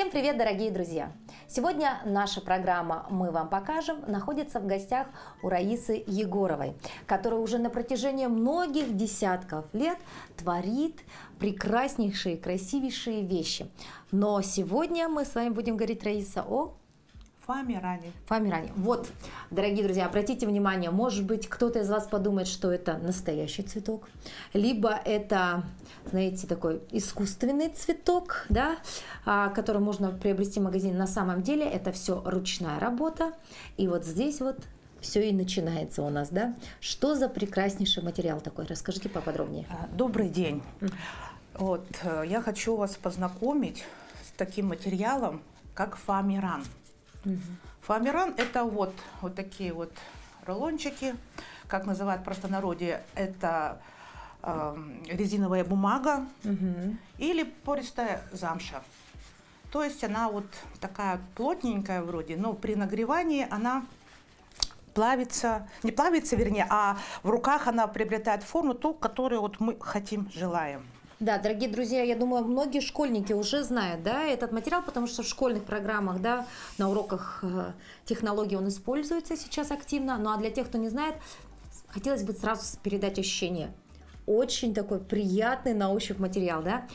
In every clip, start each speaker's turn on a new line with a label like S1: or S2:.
S1: Всем привет, дорогие друзья! Сегодня наша программа «Мы вам покажем» находится в гостях у Раисы Егоровой, которая уже на протяжении многих десятков лет творит прекраснейшие, красивейшие вещи. Но сегодня мы с вами будем говорить, Раиса, о
S2: фоамиране.
S1: Фоамиране. Вот, дорогие друзья, обратите внимание, может быть, кто-то из вас подумает, что это настоящий цветок, либо это, знаете, такой искусственный цветок, да, который можно приобрести в магазине. На самом деле это все ручная работа. И вот здесь вот все и начинается у нас, да. Что за прекраснейший материал такой? Расскажите поподробнее.
S2: Добрый день. Вот, я хочу вас познакомить с таким материалом, как фоамиран. Фоамиран – это вот такие вот рулончики, как называют в простонародье, это резиновая бумага или пористая замша. То есть она вот такая плотненькая вроде, но при нагревании она плавится, не плавится, вернее, а в руках она приобретает форму ту, которую вот мы хотим, желаем.
S1: Да, дорогие друзья, я думаю, многие школьники уже знают, да, этот материал, потому что в школьных программах, да, на уроках технологий он используется сейчас активно. Ну а для тех, кто не знает, хотелось бы сразу передать ощущение. Очень такой приятный на ощупь материал, да,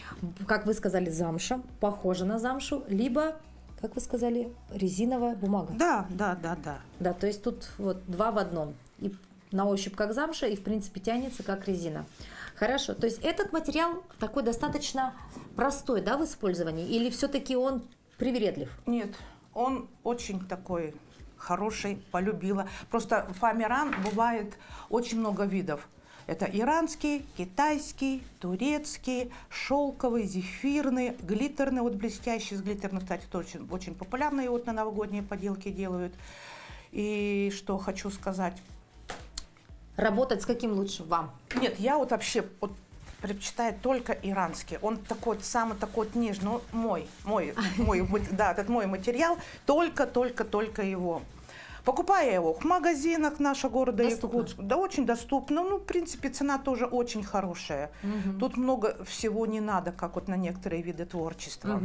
S1: как вы сказали, замша, похоже на замшу, либо, как вы сказали, резиновая бумага.
S2: Да.
S1: Да, то есть тут вот два в одном. И на ощупь как замша, и в принципе тянется как резина. Хорошо, то есть этот материал такой достаточно простой, да, в использовании, или все-таки он привередлив?
S2: Нет, он очень такой хороший, полюбила. Просто фоамиран бывает очень много видов. Это иранский, китайский, турецкий, шелковый, зефирный, глиттерный, вот блестящий с глиттерным, кстати, тоже очень популярные вот на новогодние поделки делают. И что хочу сказать.
S1: Работать с каким лучше вам?
S2: Нет, я вот вообще вот предпочитаю только иранский. Он такой самый такой вот нежный, ну, мой, да, этот мой материал, только его. Покупаю я его в магазинах нашего города Якутск. Да, очень доступно. Ну, в принципе, цена тоже очень хорошая. Тут много всего не надо, как вот на некоторые виды творчества.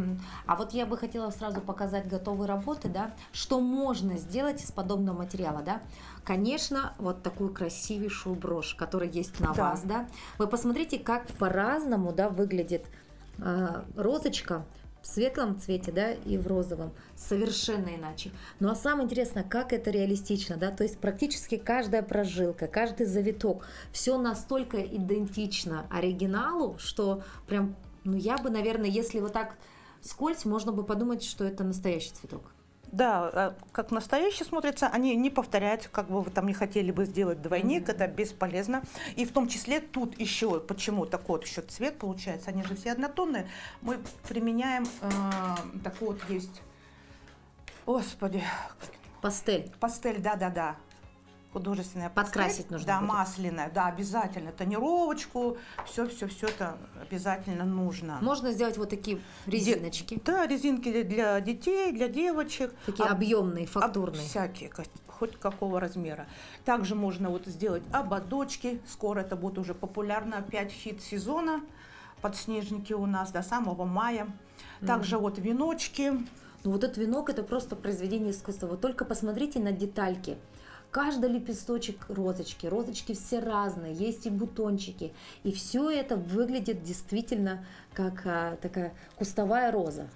S1: А вот я бы хотела сразу показать готовые работы, да, что можно сделать из подобного материала, да. Конечно, вот такую красивейшую брошь, которая есть на вас, да. Вы посмотрите, как по-разному, да, выглядит розочка. В светлом цвете, да, и в розовом, совершенно иначе. Ну а самое интересное, как это реалистично, да, то есть практически каждая прожилка, каждый завиток, все настолько идентично оригиналу, что прям, ну я бы, наверное, если вот так скользь, можно бы подумать, что это настоящий цветок.
S2: Да, как настоящие смотрятся, они не повторяются, как бы вы там не хотели бы сделать двойник, это бесполезно. И в том числе тут еще, почему такой вот еще цвет получается, они же все однотонные, мы применяем такой вот есть, господи.
S1: Пастель.
S2: Пастель, да. Художественная пастель.
S1: Подкрасить нужно.
S2: Да,
S1: будет.
S2: масляная, да, обязательно. Тонировочку, все это обязательно нужно.
S1: Можно сделать вот такие резиночки.
S2: Да, резинки для детей, для девочек.
S1: Такие объемные, фактурные.
S2: Всякие, хоть какого размера. Также можно вот сделать ободочки. Скоро это будет уже популярно. Опять хит сезона. Подснежники у нас до самого мая. Также вот веночки.
S1: Ну вот этот венок — это просто произведение искусства. Вы только посмотрите на детальки. Каждый лепесточек розочки, розочки все разные, есть и бутончики. И все это выглядит действительно как такая кустовая роза.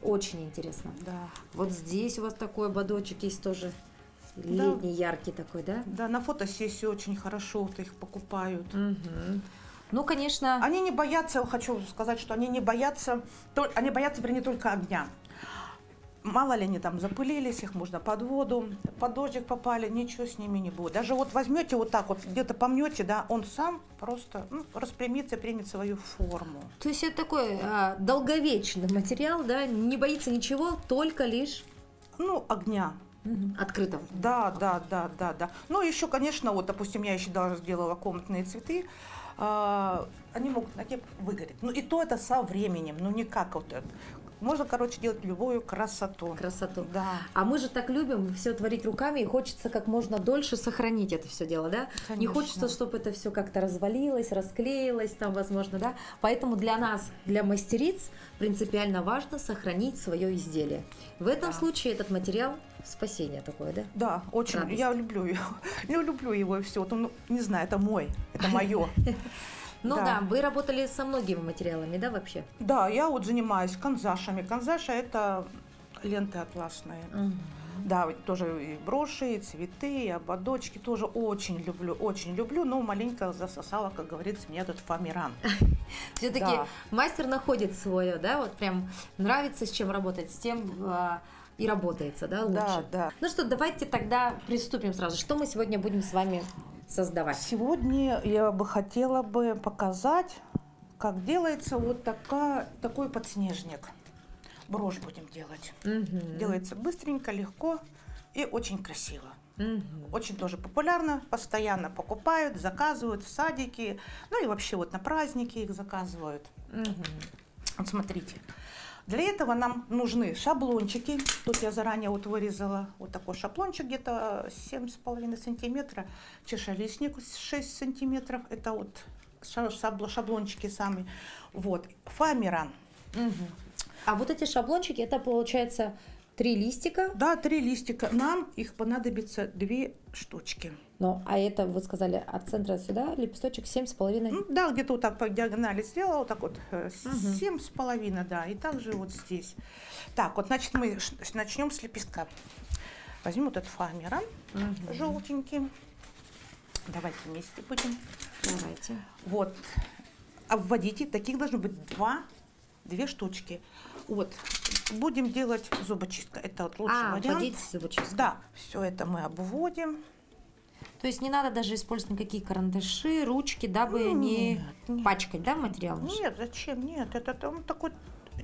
S1: Очень интересно.
S2: Да.
S1: Вот здесь у вас такой ободочек есть тоже, летний, яркий такой, да?
S2: Да, на фотосессии очень хорошо вот их покупают.
S1: Ну, конечно.
S2: Они не боятся, хочу сказать, что они боятся, вернее, только огня. Мало ли они там запылились, их можно под воду, под дождик попали, ничего с ними не будет. Даже вот возьмете вот так вот, где-то помнете, да, он сам просто распрямится, примет свою форму.
S1: То есть это такой долговечный материал, да, не боится ничего, только лишь...
S2: Ну, огня.
S1: Открытого.
S2: Да. Ну, еще, конечно, вот, допустим, я еще даже сделала комнатные цветы, они могут на тебе выгореть. Ну, и то это со временем, ну, не как вот это. Можно, короче, делать любую красоту.
S1: Красоту.
S2: Да.
S1: А мы же так любим все творить руками, и хочется как можно дольше сохранить это все дело, да?
S2: Конечно.
S1: Не хочется, чтобы это все как-то развалилось, расклеилось там, возможно, да? Поэтому для нас, для мастериц, принципиально важно сохранить свое изделие. В этом случае этот материал спасение такое, да?
S2: Да, очень.
S1: Радость.
S2: Я люблю его. Я люблю его и все. Ну, не знаю, это мой, это мое.
S1: Ну да, вы работали со многими материалами, да, вообще?
S2: Да, я вот занимаюсь канзашами. Канзаша — это ленты атласные. Да, тоже и броши, и цветы, и ободочки тоже очень люблю, но маленько засосала, как говорится, мне этот фоамиран.
S1: Все-таки мастер находит свое, да, вот прям нравится, с чем работать, с тем и работается, да, лучше.
S2: Да, да.
S1: Ну что, давайте тогда приступим сразу. Что мы сегодня будем с вами создавать?
S2: Сегодня я бы хотела показать, как делается вот такой подснежник. Брошь будем делать. Делается быстренько, легко и очень красиво. Очень тоже популярно, постоянно покупают, заказывают в садики, ну и вообще вот на праздники их заказывают. Вот смотрите. Для этого нам нужны шаблончики. Тут я заранее вот вырезала вот такой шаблончик, где-то 7,5 сантиметра, чашелистник 6 сантиметров. Это вот шаблончики сами. Вот, фоамиран.
S1: А вот эти шаблончики, это получается 3 листика?
S2: Да, 3 листика. Нам их понадобится 2 штучки.
S1: Ну, а это, вы сказали, от центра сюда лепесточек 7,5?
S2: Ну, да, где-то вот так по диагонали сделала, вот так вот 7,5, да, и также вот здесь. Так, вот, значит, мы начнем с лепестка. Возьмем вот этот фоамиран желтенький. Давайте вместе будем.
S1: Давайте.
S2: Вот, обводите, таких должно быть 2 штучки. Вот, будем делать зубочистка. Это вот лучший вариант.
S1: обводить зубочисткой.
S2: Да, все это мы обводим.
S1: То есть не надо даже использовать никакие карандаши, ручки, дабы не пачкать, да, материал?
S2: Нет, зачем? Нет, это он такой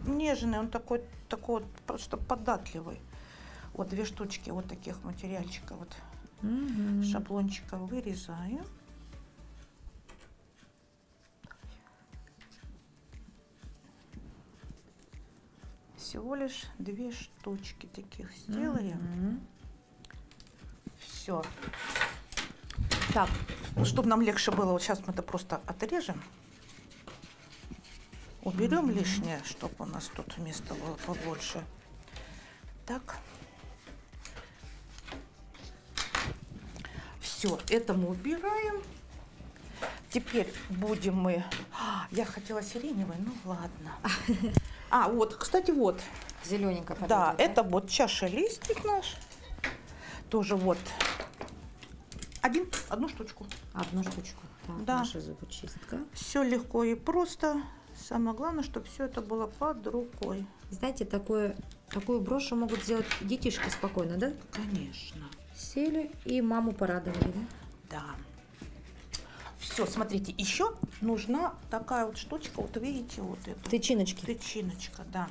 S2: нежный, он такой вот просто податливый. Вот 2 штучки вот таких материальчиков, вот шаблончика вырезаем. Всего лишь 2 штучки таких сделаем. Все. Так, чтобы нам легче было, вот сейчас мы это просто отрежем. Уберем лишнее, чтобы у нас тут места было побольше. Так. Все, это мы убираем. Теперь будем мы... Я хотела сиреневый, ну ладно. Вот, кстати, вот.
S1: Зелененько подойдет,
S2: да, это вот чашелистик наш. Тоже вот. Одну штучку.
S1: Одну штучку. Так,
S2: да.
S1: Наша зубочистка.
S2: Все легко и просто. Самое главное, чтобы все это было под рукой.
S1: Знаете, такую брошь могут сделать детишки спокойно, да?
S2: Конечно.
S1: Сели и маму порадовали, да?
S2: Да. Все, смотрите, еще нужна такая вот штучка, вот видите, вот эту.
S1: Тычиночки.
S2: Тычиночка, да.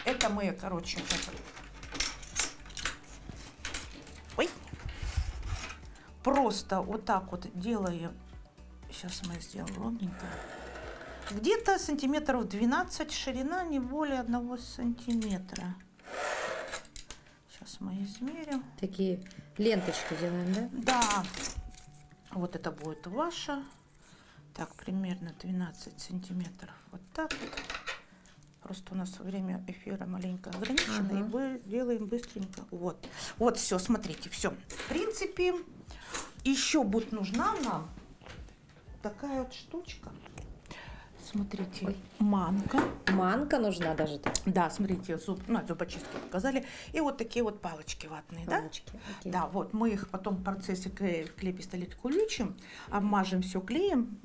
S2: Это мы, короче, ой, просто вот так вот делаем. Сейчас мы сделаем ровненько. Где-то сантиметров 12 ширина, не более 1 сантиметра. Сейчас мы измерим.
S1: Такие ленточки делаем, да?
S2: Да. Вот это будет ваша. Так, примерно 12 сантиметров. Вот так вот. Просто у нас время эфира маленько ограничено, и мы делаем быстренько. Вот. Вот, все, смотрите, все. В принципе, еще будет нужна нам такая вот штучка. Смотрите,
S1: ой,
S2: манка.
S1: Манка нужна даже тут.
S2: Да, смотрите, зубочистки показали. И вот такие вот палочки ватные,
S1: Палочки,
S2: да?
S1: окей.
S2: Да, вот мы их потом в процессе клей-пистолет уличим, обмажем все клеем,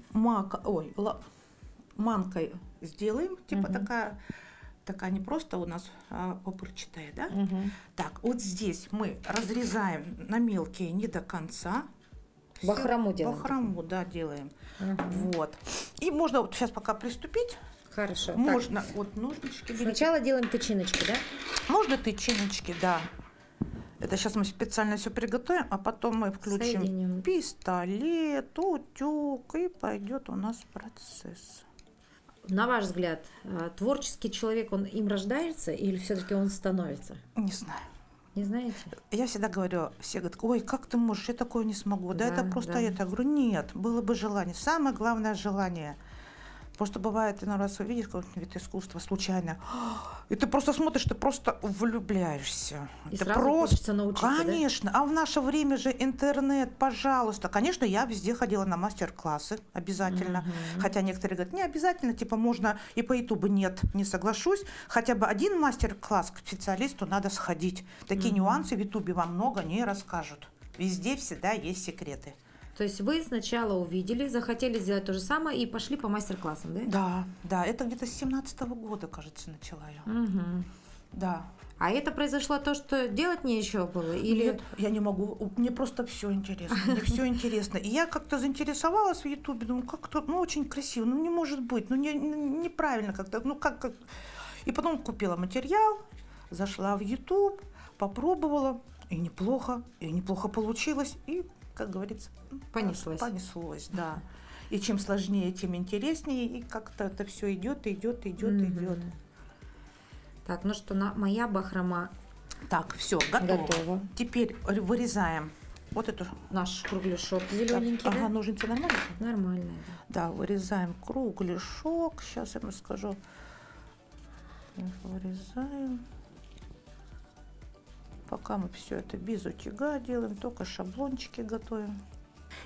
S2: манкой сделаем, типа такая не просто у нас пупырчатая, да? Так, вот здесь мы разрезаем на мелкие не до конца.
S1: Бахрому делаем.
S2: Бахрому, да, делаем. Вот. И можно вот сейчас пока приступить.
S1: Хорошо.
S2: Можно вот ножнички.
S1: Сначала делаем тычиночки, да?
S2: Можно тычиночки, да. Это сейчас мы специально все приготовим, а потом мы включим пистолет, утюг, и пойдет у нас процесс.
S1: На ваш взгляд, творческий человек, он им рождается или все-таки он становится?
S2: Не знаю.
S1: Не знаете?
S2: Я всегда говорю, все говорят, ой, как ты можешь, я такое не смогу. Да, это просто
S1: да.
S2: это. Я говорю, нет, было бы желание. Самое главное желание. Просто бывает, иной раз увидишь какой-нибудь вид искусства случайно, и ты просто смотришь, ты просто влюбляешься.
S1: И
S2: ты
S1: сразу
S2: просто...
S1: хочется научиться,
S2: Конечно.
S1: да?
S2: А в наше время же интернет, пожалуйста. Конечно, я везде ходила на мастер-классы, обязательно. Хотя некоторые говорят, не обязательно, типа можно и по ютубу. Нет, не соглашусь. Хотя бы один мастер-класс к специалисту надо сходить. Такие нюансы в ютубе вам много не расскажут. Везде всегда есть секреты.
S1: То есть вы сначала увидели, захотели сделать то же самое и пошли по мастер-классам, да?
S2: Да, да, это где-то с 17-го года, кажется, начала я. Да.
S1: А это произошло то, что делать не еще было? Или...
S2: Нет, я не могу, мне просто все интересно, мне все интересно. И я как-то заинтересовалась в ютубе, думаю, как-то, ну, очень красиво, ну, не может быть, ну, неправильно как-то, ну, как... И потом купила материал, зашла в ютуб, попробовала, и неплохо получилось, и, как говорится, понеслось, да. И чем сложнее, тем интереснее, и как-то это все идет.
S1: Так, ну что, моя бахрома.
S2: Так, все, готово. Теперь вырезаем вот эту
S1: наш кругляшок зелененький.
S2: Ага, ножницы нормально?
S1: Нормально.
S2: Да, вырезаем кругляшок. Сейчас я вам скажу. Вырезаем. Пока мы все это без утюга делаем, только шаблончики готовим.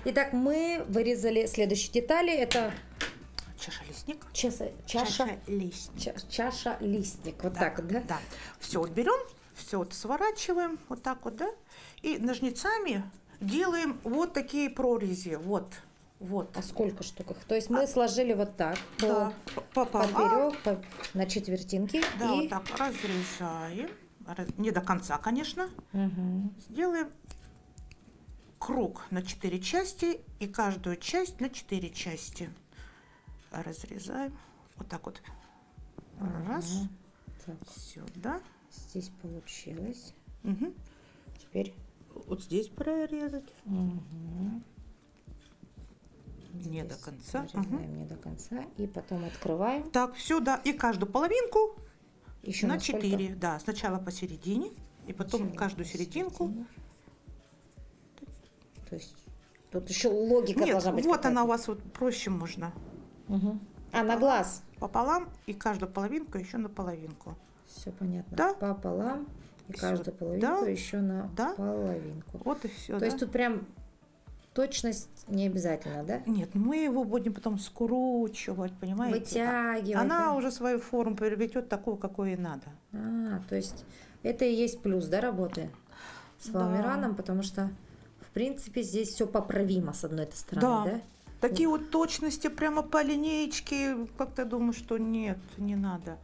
S1: Итак, мы вырезали следующие детали. Это
S2: чаша-листник.
S1: Чаша-листник. Вот так вот, да?
S2: Да. Все вот берем, все вот сворачиваем, вот так вот, да? И ножницами делаем вот такие прорези. Вот.
S1: А сколько штук их? То есть мы сложили вот так,
S2: да,
S1: поперек, на четвертинки.
S2: Да, и... вот так разрезаем. Не до конца, конечно. Сделаем круг на 4 части и каждую часть на 4 части. Разрезаем. Вот так вот. Раз.
S1: Так.
S2: Сюда.
S1: Здесь получилось.
S2: Теперь вот здесь прорезать. Не до конца.
S1: Разрезаем не до конца. И потом открываем.
S2: Так, все, да. И каждую половинку
S1: еще
S2: на 4. Да, сначала посередине, и потом каждую серединку.
S1: То есть тут еще логика должна быть.
S2: Вот она у вас вот проще можно.
S1: На глаз.
S2: Пополам и каждую половинку еще на половинку.
S1: Все понятно.
S2: Да?
S1: Пополам и каждую половинку еще на половинку.
S2: Вот и все.
S1: То есть тут прям точность не обязательно, да?
S2: Нет, мы его будем потом скручивать, понимаете?
S1: Вытягивать.
S2: Она уже свою форму приобретет такую, какой и надо.
S1: То есть это и есть плюс, да, работы с фоамираном, потому что в принципе здесь все поправимо с одной стороны, да?
S2: Такие вот точности прямо по линеечке, как ты думаешь, что нет, не надо.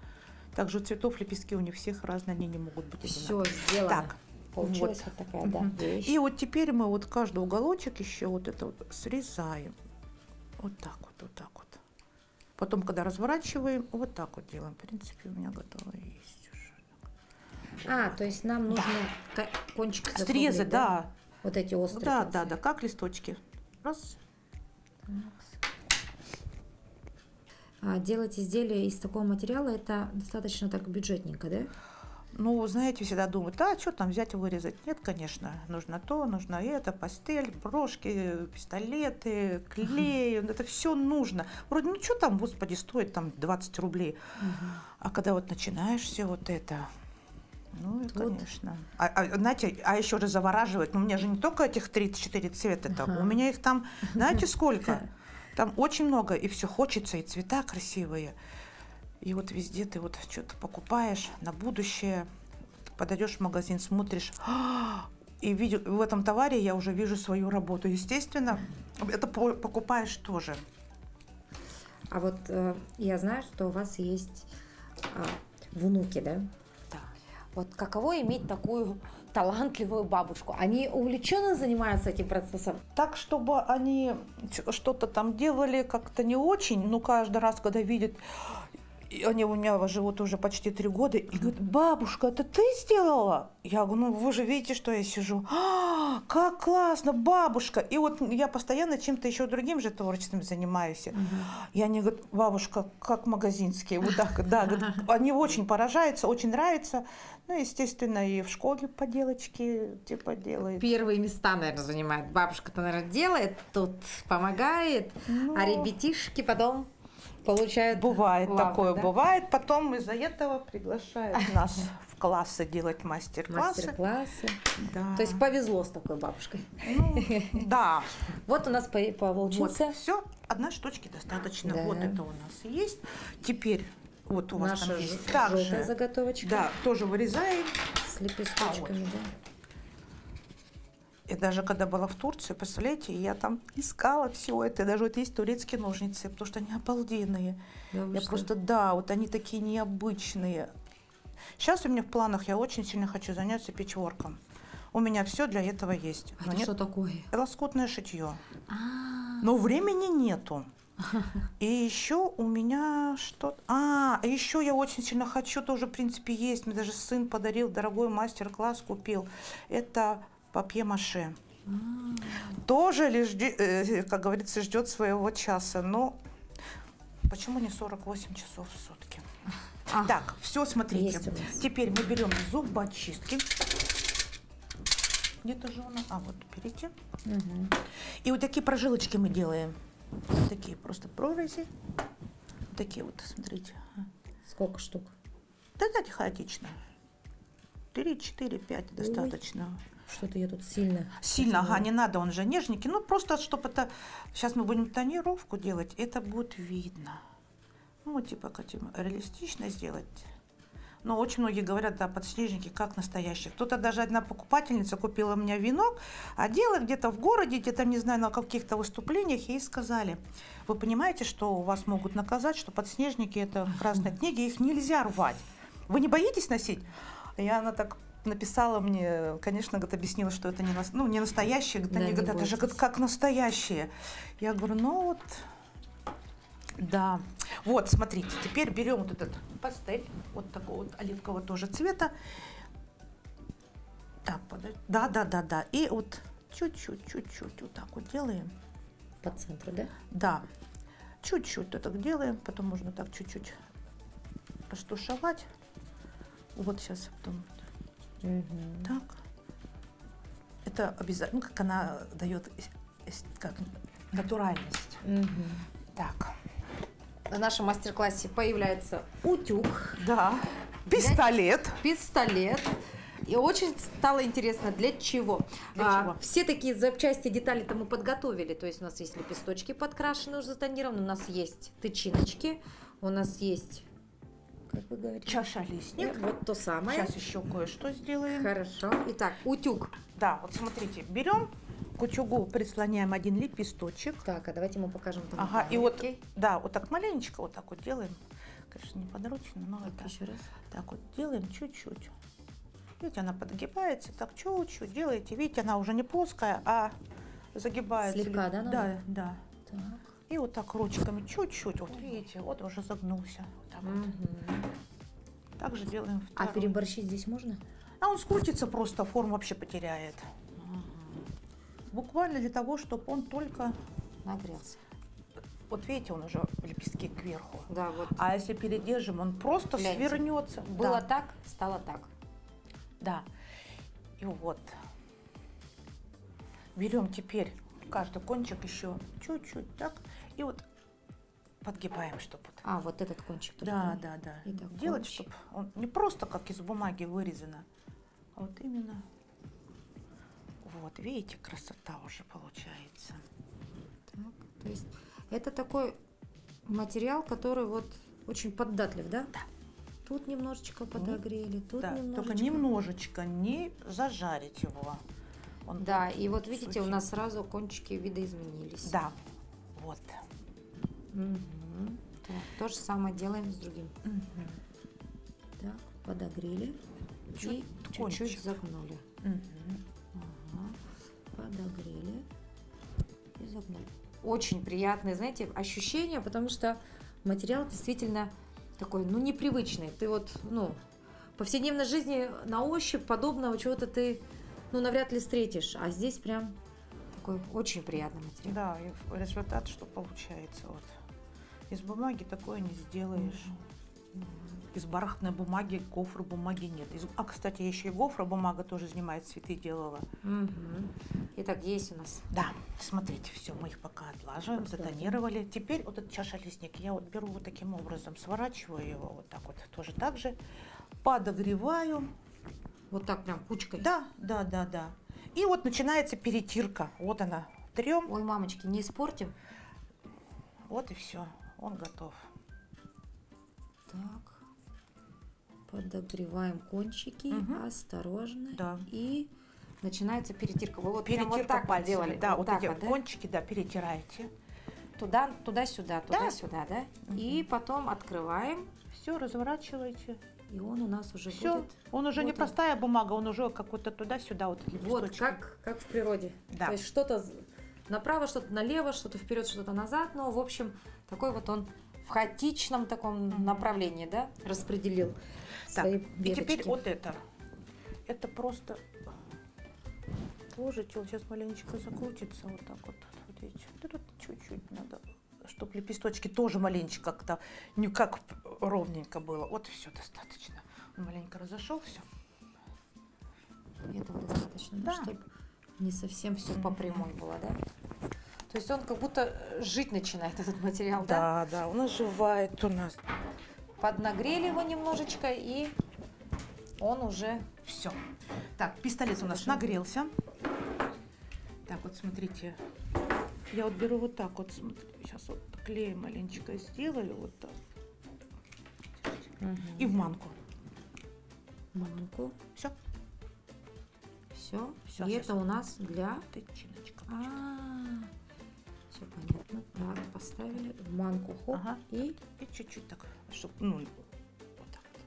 S2: Также цветов лепестки у них всех разные, они не могут быть одинаковые.
S1: Все сделано.
S2: Так,
S1: получилась вот такая, вещь.
S2: И вот теперь мы вот каждый уголочек еще вот это вот срезаем. Вот так вот, вот так вот. Потом, когда разворачиваем, вот так вот делаем. В принципе, у меня готово есть уже.
S1: То есть нам нужно кончик
S2: срезать, да.
S1: Вот эти острые.
S2: Да, как листочки. Раз.
S1: Делать изделия из такого материала это достаточно так бюджетненько, да?
S2: Ну, знаете, всегда думают, что там взять и вырезать. Нет, конечно, нужно то, нужно это, пастель, брошки, пистолеты, клей, это все нужно. Вроде, ну что там, господи, стоит там 20 рублей. А когда вот начинаешь все вот это, ну, и, конечно. Знаете, еще раз завораживает, у меня же не только этих 34 цвета, у меня их там, знаете, сколько? Там очень много, и все хочется, и цвета красивые. И вот везде ты вот что-то покупаешь на будущее, подойдешь в магазин, смотришь, и в этом товаре я уже вижу свою работу. Естественно, это покупаешь тоже.
S1: А вот я знаю, что у вас есть внуки, да?
S2: Да.
S1: Вот каково иметь такую талантливую бабушку? Они увлеченно занимаются этим процессом?
S2: Так, чтобы они что-то там делали как-то не очень, но каждый раз, когда видят, И они у меня живут уже почти 3 года, и говорят: бабушка, это ты сделала? Я говорю: ну вы же видите, что я сижу. А, как классно, бабушка! И вот я постоянно чем-то еще другим же творчеством занимаюсь. И они говорят: бабушка, как магазинские. Вот так, да. Говорят, они очень поражаются, очень нравятся. Ну, естественно, и в школе поделочки типа делают.
S1: Первые места, наверное, занимает. Бабушка-то, наверное, делает, тут помогает, а ребятишки потом получают.
S2: Бывает
S1: лавры,
S2: такое,
S1: да?
S2: бывает. Потом из-за этого приглашают нас в классы делать мастер-классы.
S1: Мастер-классы.
S2: Да.
S1: То есть повезло с такой бабушкой.
S2: Ну, да.
S1: Вот у нас получился
S2: Вот, все, одной штучки достаточно.
S1: Да.
S2: Вот это у нас есть. Теперь вот у вас
S1: наша
S2: там есть
S1: желтая
S2: также.
S1: заготовочка
S2: Да, тоже вырезаем.
S1: с лепесточками. Да.
S2: И даже когда была в Турции, представляете, я там искала все это. И даже вот есть турецкие ножницы, потому что они обалденные.
S1: Да, вы
S2: Я
S1: что?
S2: просто, да, вот они такие необычные. Сейчас у меня в планах, я очень сильно хочу заняться печворком. У меня все для этого есть.
S1: А
S2: Но
S1: это
S2: нет
S1: что такое?
S2: лоскутное шитье.
S1: А,
S2: Но времени нету. И еще у меня что-то... еще я очень сильно хочу, тоже, в принципе, есть. Мне даже сын подарил, дорогой мастер-класс купил. Это папье-маше. Тоже лишь, как говорится, ждет своего часа. Но почему не 48 часов в сутки? Так, все, смотрите.
S1: Есть у нас.
S2: Теперь мы берем зубочистки. Где-то же у нас... вот, берите. И вот такие прожилочки мы делаем. Вот такие просто прорези. Вот такие вот, смотрите.
S1: сколько штук?
S2: Да, хаотично. 3, 4, 5 достаточно.
S1: Что-то я тут сильно...
S2: Сильно, не надо, он же нежненький. Ну, просто, чтобы это... Сейчас мы будем тонировку делать, это будет видно. Ну, вот типа хотим реалистично сделать. Но очень многие говорят, да, подснежники как настоящие. Кто-то, даже одна покупательница купила у меня венок, одела где-то в городе, где-то, не знаю, на каких-то выступлениях, ей сказали: вы понимаете, что вас могут наказать, что подснежники это в Красной книге, их нельзя рвать. Вы не боитесь носить? И она так написала мне, конечно, говорит, объяснила, что это не настоящие. Говорит,
S1: Да,
S2: они
S1: не
S2: говорят, это же
S1: бойтесь.
S2: как настоящие. Я говорю, ну вот, да. Вот, смотрите, теперь берем вот этот пастель, вот такого вот оливкового тоже цвета. Так, подожди. Да. И вот чуть-чуть вот так вот делаем.
S1: По центру, да?
S2: Да. Чуть-чуть это делаем, потом можно так чуть-чуть растушевать. Вот сейчас потом. Так. Это обязательно, как она дает как натуральность. Так.
S1: На нашем мастер-классе появляется утюг,
S2: Да. Пистолет.
S1: пистолет. И очень стало интересно, для чего.
S2: Для чего?
S1: Все такие запчасти, детали-то мы подготовили. То есть у нас есть лепесточки подкрашенные, уже затонированы, у нас есть тычиночки, у нас есть, как вы говорите?
S2: Чаша-листник.
S1: Вот то самое.
S2: Сейчас еще кое-что сделаем.
S1: Хорошо. Итак, утюг.
S2: Да, вот смотрите, берем к утюгу, прислоняем один лепесточек.
S1: Так, а давайте мы покажем. там
S2: Ага,
S1: там,
S2: и вот,
S1: окей?
S2: да, вот так маленечко вот так вот делаем. Конечно, не подручно, но это
S1: Еще раз.
S2: так вот делаем чуть-чуть. Видите, она подгибается, так чуть-чуть делаете. Видите, она уже не плоская, а загибается.
S1: Слегка, да, надо?
S2: Да, да.
S1: Так.
S2: И вот так ручками чуть-чуть, вот видите, вот уже загнулся. Вот так вот. Так же делаем
S1: А
S2: второй.
S1: переборщить здесь можно?
S2: А он скрутится просто, форму вообще потеряет. Буквально для того, чтобы он только...
S1: Нагрелся.
S2: Вот видите, он уже лепестки кверху.
S1: Да, вот.
S2: А если передержим, он просто
S1: Гляньте.
S2: свернется.
S1: Было
S2: Да,
S1: так, стало так.
S2: да. И вот. Берем теперь каждый кончик еще чуть-чуть так. И вот подгибаем, чтобы...
S1: Вот этот кончик.
S2: Да.
S1: И так
S2: Делать,
S1: кончик.
S2: чтобы он не просто как из бумаги вырезано, а вот именно... Вот, видите, красота уже получается.
S1: Так, то есть это такой материал, который вот очень поддатлив, да?
S2: Да.
S1: Тут немножечко подогрели, тут
S2: Да,
S1: немножечко.
S2: только немножечко, не зажарить его. Он
S1: Да,
S2: будет
S1: и вот видите, у
S2: сухим.
S1: нас сразу кончики видоизменились.
S2: Да, вот.
S1: Так, то же самое делаем с другим. Так, подогрели и
S2: Кончик.
S1: чуть-чуть загнули.
S2: Мгм.
S1: Подогрели и загнули. Очень приятное, знаете, ощущение, потому что материал действительно такой, ну, непривычный. Ты вот, ну, в повседневной жизни на ощупь подобного чего-то ты, ну, навряд ли встретишь. А здесь прям такой очень приятный материал.
S2: Да, и результат, что получается. Вот. Из бумаги такое не сделаешь. Из бархатной бумаги, гофра бумаги нет. А, кстати, еще и гофра бумага тоже снимает цветы, делала.
S1: Итак, есть у нас.
S2: Да, смотрите, все, мы их пока отлаживаем, затонировали. Теперь вот этот чашелистник я вот беру вот таким образом, сворачиваю его вот так вот, тоже так же, подогреваю.
S1: Вот так прям кучкой?
S2: Да. И вот начинается перетирка. Вот она, трем.
S1: Ой, мамочки, не испортим?
S2: Вот и все, он готов.
S1: Так, подогреваем кончики, осторожно.
S2: Да.
S1: И начинается перетирка. Вы вот
S2: Перетирка
S1: прям вот так
S2: пальцами,
S1: делали?
S2: да, вот эти
S1: вот, да?
S2: кончики, да, перетираете.
S1: Туда-сюда, туда-сюда, да? И потом открываем.
S2: Все, разворачиваете.
S1: И он у нас уже
S2: Все,
S1: будет.
S2: он уже
S1: вот
S2: не простая бумага, он уже как-то туда-сюда, вот эти
S1: Вот,
S2: лепесточки.
S1: как в природе.
S2: Да.
S1: То есть что-то направо, что-то налево, что-то вперед, что-то назад. Но, в общем, такой вот он в хаотичном таком направлении, да, распределил свои
S2: Так, и
S1: веточки.
S2: теперь вот это. Это просто положите, вот сейчас маленечко закрутится, вот так вот. Вот видите, тут чуть-чуть надо, чтобы лепесточки тоже маленечко как-то, не как ровненько было. Вот и все, достаточно. Он маленько разошел, все.
S1: Этого достаточно,
S2: Да.
S1: чтобы не совсем все по прямой было, да? То есть он как будто жить начинает, этот материал, да?
S2: Да, он оживает у нас.
S1: Поднагрели его немножечко, и он уже...
S2: Все. Так, пистолет у нас нагрелся. Так, вот смотрите. Я вот беру вот так вот, смотрите, сейчас вот клей маленечко сделаю, вот так. И в манку.
S1: Манку.
S2: Все.
S1: Все.
S2: Всё,
S1: И
S2: сейчас.
S1: это у нас для...
S2: Тычиночка.
S1: Все понятно. Так, поставили в манку, хоп,
S2: Ага.
S1: и
S2: И чуть-чуть так, чтобы, ну, вот так вот.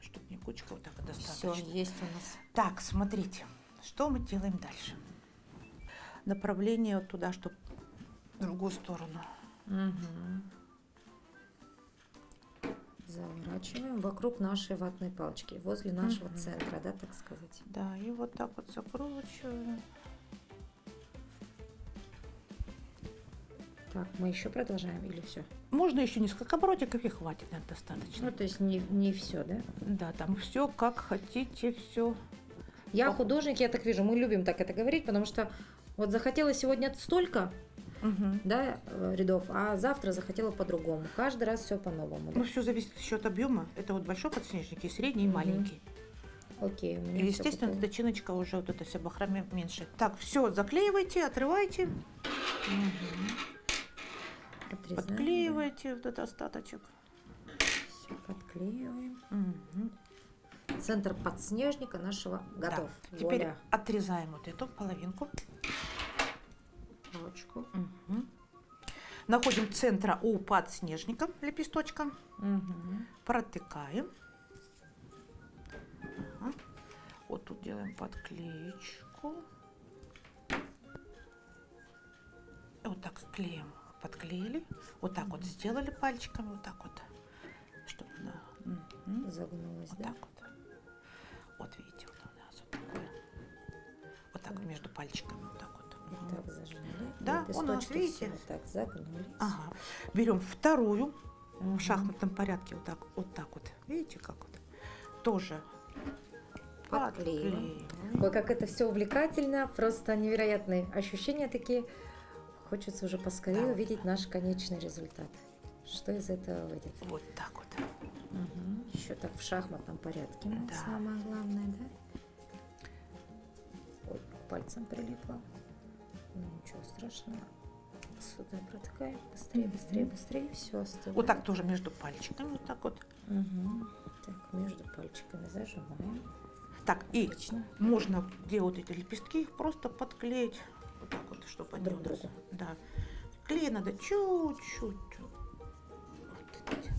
S2: Чтобы не кучка, вот так вот достаточно.
S1: все, есть у нас.
S2: Так, смотрите, что мы делаем дальше. Направление вот туда, чтобы в другую сторону.
S1: Заворачиваем вокруг нашей ватной палочки, возле нашего центра, да, так сказать.
S2: Да, и вот так вот закручиваю.
S1: Так, мы еще продолжаем или все?
S2: Можно еще несколько оборотиков и хватит, наверное, достаточно.
S1: Ну, то есть не все, да?
S2: Да, там все как хотите, все.
S1: Я художник, я так вижу, мы любим так это говорить, потому что вот захотела сегодня столько, да, рядов, а завтра захотела по-другому. Каждый раз все по-новому. Да?
S2: Ну, все зависит еще от объема. Это вот большой подснежник, и средний, и маленький.
S1: Окей, у меня
S2: И,
S1: всё
S2: естественно,
S1: готово.
S2: начиночка уже вот эта вся бахроме меньше. Так, все, заклеивайте, отрывайте,
S1: Отрезаем,
S2: подклеивайте вот этот остаточек.
S1: Все подклеиваем.
S2: Мгм.
S1: Центр подснежника нашего готов.
S2: Да. Теперь
S1: Вуаля.
S2: отрезаем вот эту половинку.
S1: Палочку.
S2: Находим центра у подснежника лепесточка.
S1: Мгм.
S2: Протыкаем. Ага. Вот тут делаем подклеечку. И вот так клеем. Подклеили. Вот так вот сделали пальчиками. Вот так вот. Чтобы она
S1: Загнулась,
S2: вот
S1: да?
S2: так вот. Вот видите, вот у нас вот такое. Вот так между пальчиками. Вот так вот.
S1: Вот так зажали.
S2: Да, у нас,
S1: Лепесточки
S2: видите?
S1: все вот так загнулись.
S2: Ага. Берем вторую в шахматном порядке. Вот так вот. Видите, как вот? Тоже
S1: Подклеиваем. Ой, как это все увлекательно, просто невероятные ощущения такие. Хочется уже поскорее
S2: Да.
S1: увидеть наш конечный результат. Что из этого выйдет?
S2: Вот так вот.
S1: Еще так в шахматном порядке.
S2: Да.
S1: Самое главное, да? Ой, к пальцам прилипло. Ну, ничего страшного. Сюда протыкаем. Быстрее, быстрее, быстрее. Все остывает.
S2: Вот так тоже между пальчиками. Вот так вот.
S1: Так, между пальчиками зажимаем.
S2: Так, и
S1: Отлично.
S2: можно делать эти лепестки, их просто подклеить. Вот так вот, чтобы они
S1: Друг
S2: у нас-
S1: другу.
S2: Да. Клей надо чуть-чуть. Вот эти.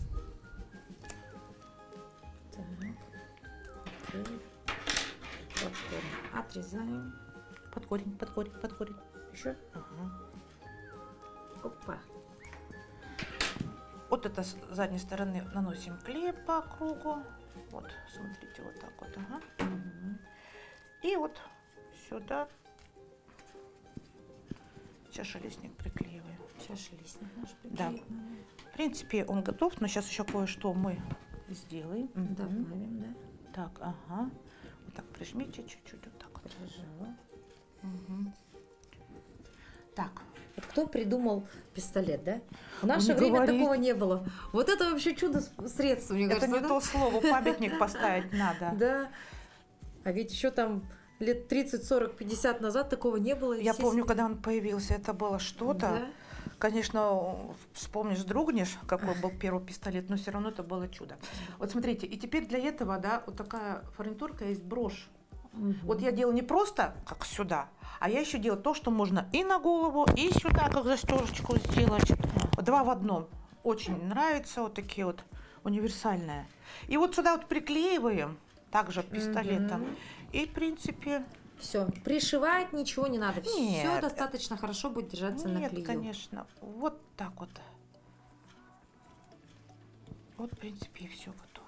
S1: Так. Окей. Подходим. Отрезаем.
S2: Под корень, под корень, под корень.
S1: Еще.
S2: Ага.
S1: Опа.
S2: Вот это с задней стороны наносим клей по кругу. Вот, смотрите, вот так вот. Ага. И вот сюда шашлычник приклеиваем.
S1: Шашлычник наш
S2: Да.
S1: приклеиваем.
S2: В принципе, он готов, но сейчас еще кое-что мы сделаем.
S1: Добавим, да.
S2: Так, ага. Вот так прижмите чуть-чуть, вот так вот.
S1: Прижала.
S2: Угу. Так.
S1: Вот кто придумал пистолет, да? В наше
S2: Не
S1: время
S2: говори.
S1: такого не было. Вот это вообще чудо-средство, мне
S2: Это
S1: кажется.
S2: не
S1: да?
S2: то слово, памятник поставить надо.
S1: Да. А ведь еще там лет 30, 40, 50 назад такого не было.
S2: Я помню, когда он появился, это было что-то.
S1: Да.
S2: Конечно, вспомнишь, дрогнешь, какой был первый пистолет, но все равно это было чудо. Вот смотрите, и теперь для этого, да, вот такая фурнитурка есть, брошь. Вот я делаю не просто как сюда, а я еще делаю то, что можно и на голову, и сюда, как застежечку сделать. Два в одном. Очень нравится, вот такие вот универсальные. И вот сюда вот приклеиваем, также пистолетом. И, в принципе...
S1: Все, пришивать ничего не надо. Все
S2: Нет.
S1: достаточно хорошо будет держаться на
S2: Нет,
S1: клею.
S2: конечно. Вот так вот. Вот, в принципе, и все готово.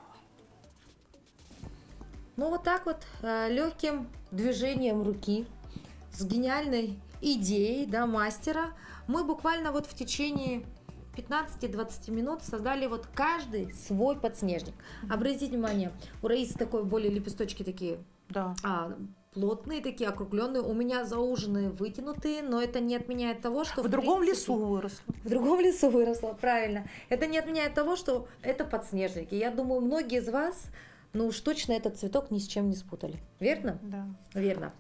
S1: Ну вот так вот легким движением руки с гениальной идеей, да, мастера мы буквально вот в течение 15-20 минут создали вот каждый свой подснежник. Обратите внимание, у Раисы такой более лепесточки такие
S2: Да.
S1: плотные, такие округленные, у меня зауженные, вытянутые, но это не отменяет того, что
S2: В другом
S1: принципе,
S2: лесу выросло.
S1: В другом лесу выросло, правильно. Это не отменяет того, что это подснежники. Я думаю, многие из вас, ну уж точно этот цветок ни с чем не спутали. Верно?
S2: Да.
S1: Верно.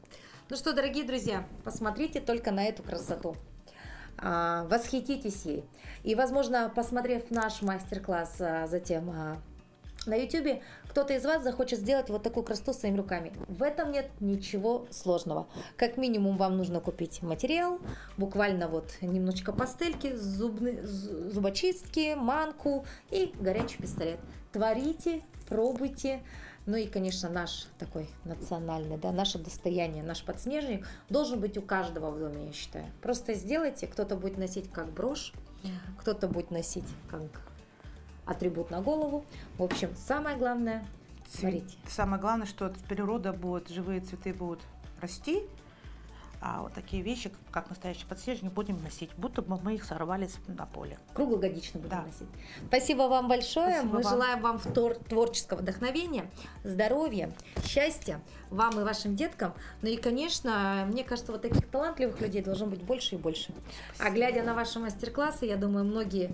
S1: Ну что, дорогие друзья, посмотрите только на эту красоту. Восхититесь ей. И, возможно, посмотрев наш мастер-класс затем на YouTube, кто-то из вас захочет сделать вот такую красоту своими руками. В этом нет ничего сложного. Как минимум вам нужно купить материал, буквально вот немножечко пастельки, зубочистки, манку и горячий пистолет. Творите, пробуйте. Ну и, конечно, наш такой национальный, да, наше достояние, наш подснежник должен быть у каждого в доме, я считаю. Просто сделайте, кто-то будет носить как брошь, кто-то будет носить как атрибут на голову. В общем, самое главное – творить.
S2: Самое главное, что от природы будут, живые цветы будут расти, а вот такие вещи, как настоящий подснежник, будем носить, будто бы мы их сорвали на поле.
S1: Круглогодично будем
S2: Да.
S1: носить. Спасибо вам большое.
S2: Спасибо
S1: Мы
S2: вам.
S1: желаем вам творческого вдохновения, здоровья, счастья вам и вашим деткам. Ну и, конечно, мне кажется, вот таких талантливых людей должно быть больше и больше. А глядя на ваши мастер-классы, я думаю, многие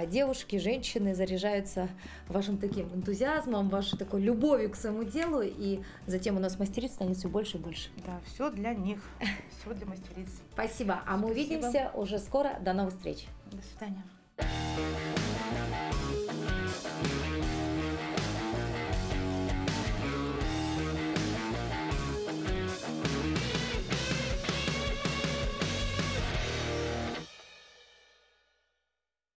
S1: девушки, женщины заряжаются вашим таким энтузиазмом, вашей такой любовью к своему делу, и затем у нас мастериц станет все больше и больше.
S2: Да, все для них, все для мастериц.
S1: Спасибо. А мы
S2: Спасибо.
S1: увидимся уже скоро. До новых встреч.
S2: До свидания.